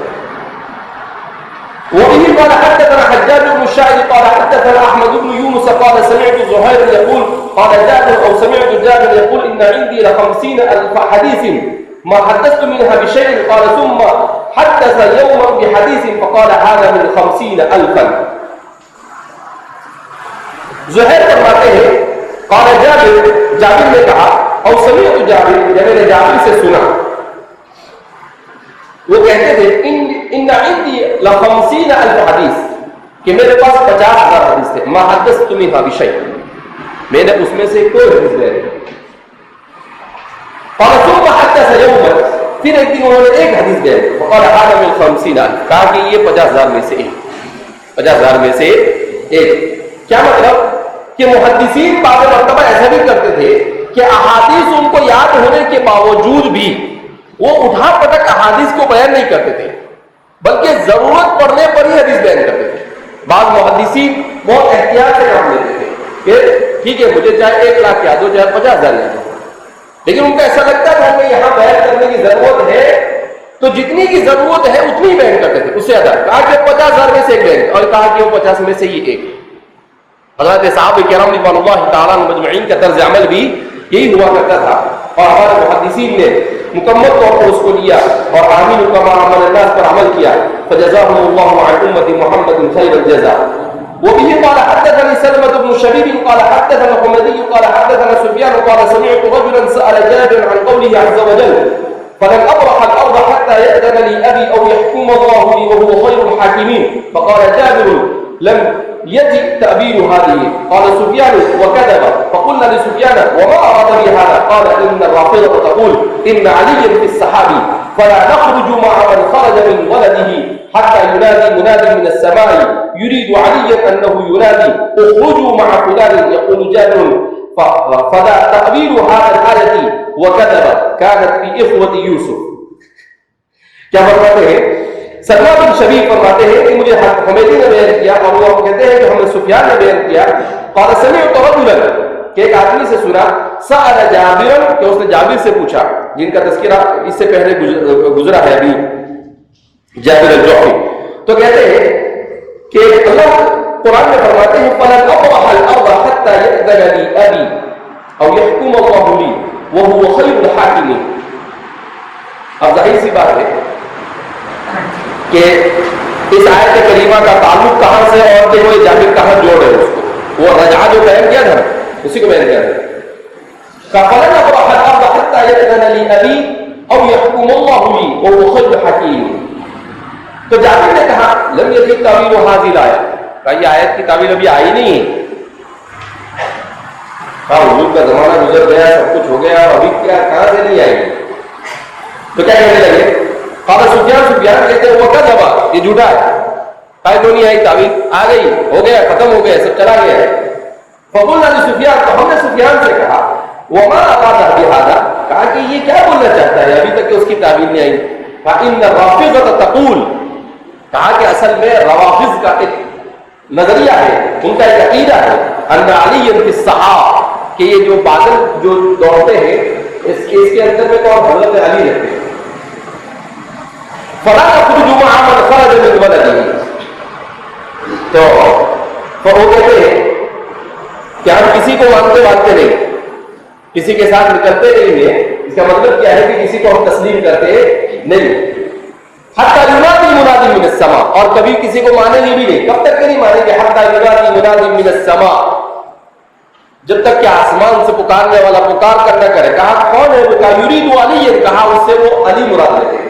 وبه قال حدثنا حجاج بن الشاعر قال حدثنا احمد بن يونس قال سمعت زهير يقول قال جابر او سمعت جابر يقول ان عندي ل50,000 حديث ما حدثت منها بشيء، قال ثم حدث يوما بحديث فقال هذا من 50,000۔ زہیر فرماتے ہیں قال جابر، جابر نے کہا او سمعت جابر، جب میں نے جابر سے سنا، وہ کہتے تھے ان عندي ل50,000 حدیث، کہ میرے پاس 50,000 حدیث تھے، ما حدثت منها بشيء، میں نے اس میں سے کوئی حدیث بیان نہیں۔ قال ثم حدث يوما، پھر ایک دن انہوں نے ایک حدیث بیان کی، فقال هذا من 50,000، کہا کہ یہ 50,000 میں سے ایک، 50,000 میں سے ایک۔ کیا مطلب کہ محدثین بعض مرتبہ ایسا بھی کرتے تھے کہ احادیث ان کو یاد ہونے کے باوجود بھی وہ اٹھا پٹک احادیث کو بیان نہیں کرتے تھے، بلکہ ضرورت پڑنے پر ہی حدیث بیان کرتے تھے۔ بعض محدثین بہت احتیاط سے کام لیتے تھے کہ ٹھیک ہے مجھے چاہے 1,00,000 یاد ہو چاہے 50,000 یاد ہو، لیکن ان کو ایسا لگتا تھا کہ یہاں بیان کرنے کی ضرورت ہے تو جتنی کی ضرورت ہے اتنی ہی بیان کرتے تھے، اس سے زیادہ کہا کہ 50,000 میں سے ایک بیان، اور کہا کہ وہ 50 میں سے یہ ایک۔ حضرت صحابہ کرام رضوان اللہ تعالیٰ مجمعین کا طرز عمل بھی یہی ہوا کرتا تھا، اور ہمارے محدثین نے مکمل طور پر اس کو لیا اور آمین کما عمل الناس پر عمل کیا، فجزاهم اللہ عن امت محمد خیر الجزاء۔ وبه قال حدثني سلمة بن شبيب قال حدثنا حميدي قال حدثنا سفيان قال سمعت رجلا سأل جابر عن قوله عز وجل فلن أبرح الأرض حتى يأذن لي أبي أو يحكم الله لي وهو خير الحاكمين، فقال جابر لم يجئ تأبير هذه، قال سفيان وكذب، فقلنا لسفيان وما أراد بهذا، قال إن الرافضة تقول إن عليا في السحاب فلا نخرج مع من خرج من ولده حتى ينادي مناد من السماء يريد عليا أنه ينادي اخرجوا مع فلان، يقول جابر فلا تأبير هذا الآية وكذب كانت في إخوة يوسف۔ کیا فرماتے ہیں؟ سلمہ بن شبیب فرماتے ہیں کہ مجھے حمیدی نے بیان کیا، اور وہ کہتے ہیں کہ ہمیں سفیان نے بیان کیا، قال سمعت رجلا، کہ ایک آدمی سے سنا، سأل جابرا، کہ اس نے جابر سے پوچھا، جن کا تذکرہ اس سے پہلے گزرا ہے ابھی، جابر الجوحی، تو کہتے ہیں کہ اللہ قرآن میں فرماتے ہیں فلن أبرح الأرض حتى يأذن لي أبي أو يحكم الله لي وهو خير الحاكمين۔ اب ظاہر سی بات ہے کہ اس آیت کریمہ کا تعلق کہاں سے اور کہ وہ جابر کہاں جوڑ ہے اس کو، وہ رجعہ جو بیان کیا تھا اسی کو بیان کیا تھا، فلن أبرح الأرض حتى يأذن لي أبي أو يحكم الله لي وهو خير الحاكمين۔ تو جابر نے کہا لم یجد تعویل هذه الآیہ، کہا یہ آیت کی تعویل ابھی آئی نہیں ہے. ہاں حضور کا زمانہ گزر گیا، سب کچھ ہو گیا، ابھی کیا کہاں سے نہیں آئی؟ تو کیا کہنے لگے؟ قال سفیان کہتے ہیں وہ کا جواب، یہ جھوٹا ہے، کہا تو نہیں آئی تعویل، آ گئی، ہو گیا، ختم ہو گیا، سب چلا گیا ہے. فقلنا لسفیان، تو ہم نے سفیان سے کہا وما اراد بهذا، کہا کہ یہ کیا بولنا چاہتا ہے، ابھی تک کہ اس کی تعبیر نہیں آئی. فإن الرافضة تقول، کہا کہ اصل میں روافض کا ایک نظریہ ہے، ان کا ایک عقیدہ ہے، ان علی فی الصحاب، کہ یہ جو بادل جو دوڑتے ہیں اس کے اندر میں تو اور حضرت علی رہتے ہیں. فلا يخرج مع من خرج من بلده، تو وہ کہتے ہیں کہ ہم کسی کو مانتے نہیں، کسی کے ساتھ نکلتے نہیں ہیں. اس کا مطلب کیا ہے کہ کسی کو ہم تسلیم کرتے نہیں. حتی ینادی منادی من السماء، اور کبھی کسی کو مانیں گے بھی نہیں. کب تک نہیں مانیں گے؟ حتی ینادی منادی من السماء، جب تک کہ آسمان سے پکارنے والا پکار کر نہ کرے. کہا کون ہے وہ؟ کہا یرید علی، کہا اس سے وہ علی مراد لیتے ہیں.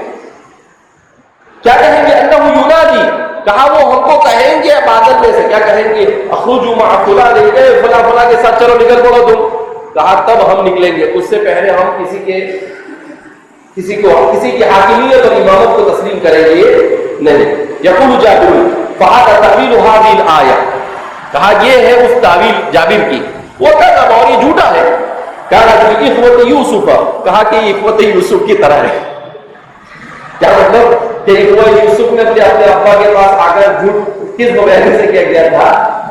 کیا کہیں گے؟ انہ ینادی، کہا وہ ہم کو کہیں گے بادل میں سے، کیا کہیں گے؟ اخرجوا مع فلان، فلاں فلاں کے ساتھ چلو نکل پڑو تم. کہا تب ہم نکلیں گے، اس سے پہلے ہم کسی کی حاکمیت اور امامت کو تسلیم کریں گے نہیں. یقول جابر فهذا تعویل هذه الآیہ، کہا یہ ہے اس تعویل جابر کی. وہ کہا اور یہ جھوٹا ہے. کہا کہ اخوت یوسف، کہا کہ یہ اخوت یوسف کی طرح ہے. کیا مطلب کہ اخوت یوسف نے اپنے ابا کے پاس آ کر جھوٹ کس بغیر سے کیا گیا تھا،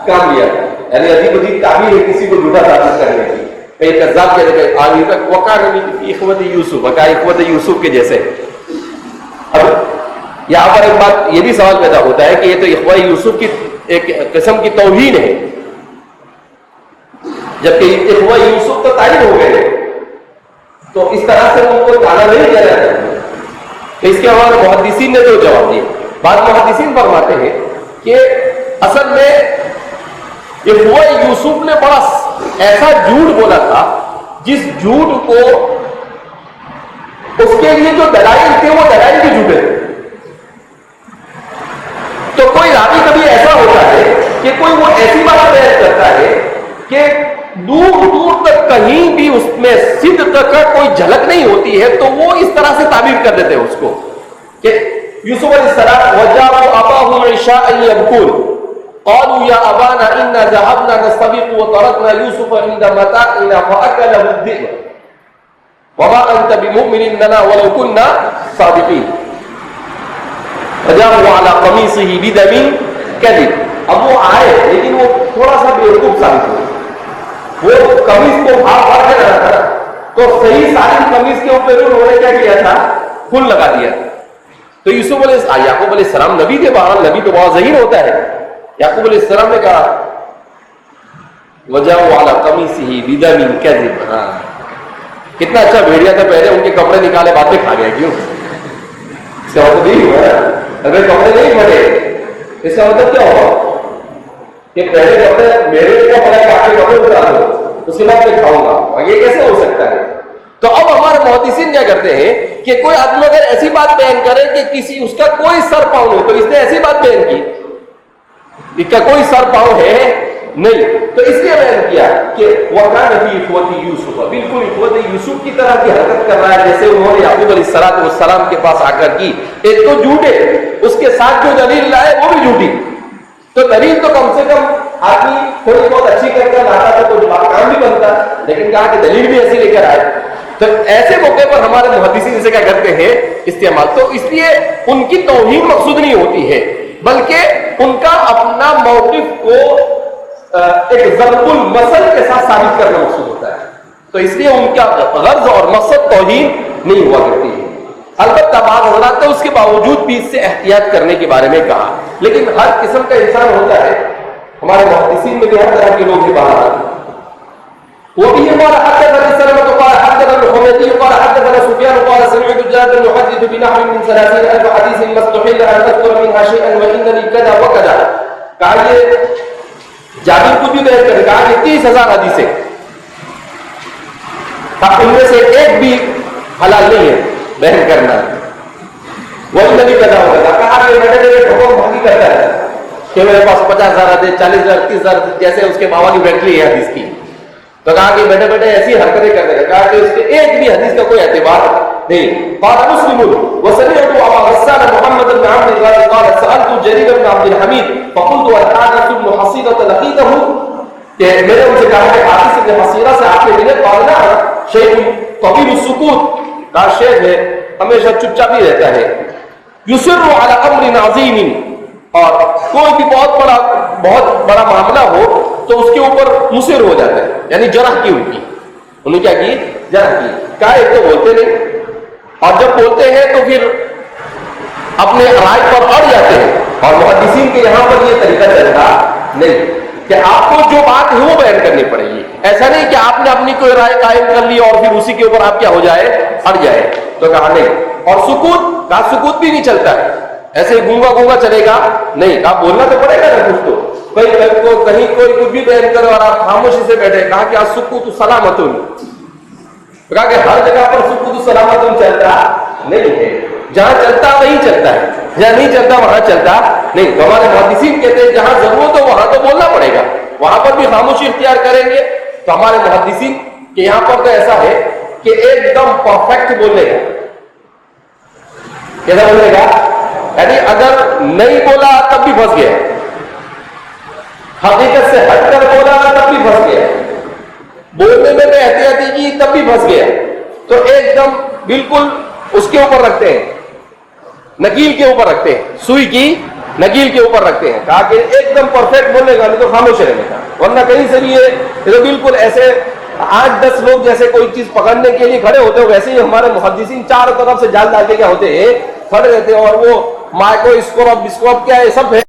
کام لیا تھا. یعنی عجیب عجیب تعبیر ہے کسی کو جھوٹا ثابت کرنے کی. ایک کذاب کہتے ہیں آگے تک وقار اخوت یوسف، وقار اخوت یوسف کے جیسے. اب یہاں پر ایک بات یہ بھی سوال پیدا ہوتا ہے کہ یہ تو اخوت یوسف کی ایک قسم کی توہین ہے، جبکہ اخوت یوسف تو تعین ہو گئے، تو اس طرح سے ان کو تانا نہیں دیا جاتا ہے. تو اس کے ہمارے محدثین نے جو جواب دیا، بعض محدثین فرماتے ہیں کہ اصل میں اخوت یوسف نے بڑا ایسا جھوٹ بولا تھا جس جھوٹ کو اس کے لیے جو دلائل تھے وہ دلائل کے جھوٹے تھے. تو کوئی راوی کبھی ایسا ہوتا ہے کہ کوئی وہ ایسی بات بیان کرتا ہے کہ دور دور تک کہیں بھی اس میں صدق کا کوئی جھلک نہیں ہوتی ہے، تو وہ اس طرح سے تعبیر کر دیتے ہیں اس کو کہ یوسف علیہ السلام وجاءوا اباهم عشاء يبكون قالوا يا ابانا انا ذهبنا نستبق وتركنا يوسف عند متاعنا فاكله الذئب وما انت بمؤمن لنا ولو كنا صادقين فجاءوا على قميصه بدم كذب. اب وہ آئے لیکن وہ تھوڑا سا بیوقوف ثابت ہوئے. وہ قمیص کو بھاگ کے رہا تھا، تو صحیح سالم قمیص کے اوپر انہوں نے کیا کیا تھا؟ پھول لگا دیا. تو یوسف علیہ یعقوب علیہ السلام نبی تھے، بہرحال نبی تو بہت ذہین ہوتا ہے. یعقوب علیہ السلام نے کہا وجاءوا علی قمیصہ بدم کذب. ہاں کتنا اچھا بھیڑیا تھا، پہلے ان کے کپڑے نکالے بعد میں کھا گیا. کیوں؟ اس کا مطلب نہیں ہوا اگر کپڑے نہیں پڑے، اس کا مطلب کیا ہوا کہ پہلے کپڑے میرے کیا پڑا کہ آپ کے کپڑے اتار دو، اس کے بعد میں کھاؤں گا. اور یہ کیسے ہو سکتا ہے؟ تو اب ہمارے محدثین کیا کرتے ہیں کہ کوئی آدمی اگر ایسی بات بیان کرے کہ کسی اس کا کوئی سر پاؤں نہیں، تو اس نے ایسی بات بیان کی اس کا کوئی سر پاؤں ہے نہیں، تو اس لیے بیان کیا کہ وَكَانَ فِي إِخْوَتِ يُوسُفَ، بالکل اخوت یوسف کی طرح کی حرکت کر رہا ہے جیسے انہوں نے یعقوب علیہ السلام کے پاس آ کر کی. ایک تو جھوٹے، اس کے ساتھ جو دلیل لائے وہ بھی جھوٹی. تو دلیل تو کم سے کم آدمی تھوڑی بہت اچھی کر کر لاتا تھا تو کام بھی بنتا، لیکن کہا کہ دلیل بھی ایسی لے کر آئے. تو ایسے موقع پر ہمارے محدثین اسے کیا کرتے ہیں؟ استعمال. تو اس لیے ان کی توہین مقصود نہیں ہوتی ہے، بلکہ ان کا اپنا موقف کو ایک ضرب المثل کے ساتھ ثابت کرنا مقصود ہوتا ہے. تو اس لیے ان کا غرض اور مقصد توہین نہیں ہوا کرتی ہے. البتہ بعض حضرات نے اس کے باوجود بھی اس سے احتیاط کرنے کے بارے میں کہا، لیکن ہر قسم کا انسان ہوتا ہے. ہمارے محدثین میں بھی ہر طرح کے لوگ ہی باہر آتے ہیں. وبه قال حدثنا سلمة قال حدثنا الحميدي قال حدثنا سفيان قال سمعت جابر يحدث بنحو من 30,000 حديث ما استحل ان اذكر منها شيئا وانني كذا وكذا. کہا یہ جابر کو بھی بیان کرے، کہا کہ 30,000 حدیثیں، ان میں سے ایک بھی حلال نہیں ہے بیان کرنا. وانني كذا وكذا، کہا کہ میں نے ٹھوکر بھاگی کرتا ہے کہ میرے پاس 50,000 آتے, 40,000, 30,000, جیسے اس کے بابا کی فیکٹری ہے حدیث کی. تو کہا کہ بیٹے بیٹے ایسی حرکتیں کرنے کا, کہا کہ اس کے ایک بھی حدیث کا کوئی اعتبار نہیں. قال مسلم وسمعت ابا غسان محمد بن عمرو قال سألت جرير بن عبد الحميد فقلت الحارث بن حصيرة لقيته, کہ میں نے ان سے کہا کہ حارث بن حصیرہ سے آپ نے ملے. قال نعم شیخ طویل السکوت, کہا شیخ ہے ہمیشہ چپ چاپ ہی رہتا ہے. یصر على امر عظیم, اور کوئی بھی بہت بڑا معاملہ ہو تو اس کے اوپر مصر ہو جاتا ہے, یعنی جرح کی ان کی, انہوں نے کیا کی, جرح کی. کہا ایک تو بولتے نہیں, اور جب بولتے ہیں تو پھر اپنے رائے پر اڑ جاتے ہیں. اور محدثین کے یہاں پر یہ طریقہ چلتا نہیں کہ آپ کو جو بات ہے وہ بیان کرنی پڑے گی. ایسا نہیں کہ آپ نے اپنی کوئی رائے قائم کر لی اور پھر اسی کے اوپر آپ کیا ہو جائے, اڑ جائے. تو کہا نہیں. اور سکوت, کہا سکوت بھی نہیں چلتا ہے, ایسے گونگا گونگا چلے گا نہیں, کہا بولنا تو پڑے گا نا کچھ تو. کہیں کوئی کچھ بھی بیان کرو اور آپ خاموشی سے بیٹھے, کہا کہ سکوت سلامت, کہا کہ ہر جگہ پر سکوت سلامت چلتا نہیں ہے, جہاں چلتا وہیں چلتا ہے, جہاں نہیں چلتا وہاں چلتا نہیں. تو ہمارے محدثین کہتے ہیں جہاں ضرورت ہو وہاں تو بولنا پڑے گا, وہاں پر بھی خاموشی اختیار کریں گے. تو ہمارے محدثین کہ یہاں پر تو ایسا ہے کہ ایک دم پرفیکٹ بولے گا. کیسا بولے گا, یعنی اگر نہیں بولا تب بھی پھنس گیا, حقیقت سے ہٹ کر بولا تب بھی پھنس گیا, بولنے میں احتیاطی کی تب بھی پھنس گیا. تو ایک دم بالکل اس کے اوپر رکھتے ہیں, نکیل کے اوپر رکھتے ہیں, سوئی کی نکیل کے اوپر رکھتے ہیں. کہا کہ ایک دم پرفیکٹ بولنے کا, نہیں تو خاموش رہنے کا, ورنہ کہیں سے بھی یہ تو بالکل ایسے 8-10 لوگ جیسے کوئی چیز پکڑنے کے لیے کھڑے ہوتے ہیں, ویسے ہی ہمارے محدثین چاروں طرف سے جال ڈال کے کیا ہوتے ہیں, کھڑے رہتے ہیں. اور وہ مائکروسکوپ کیا ہے سب ہے,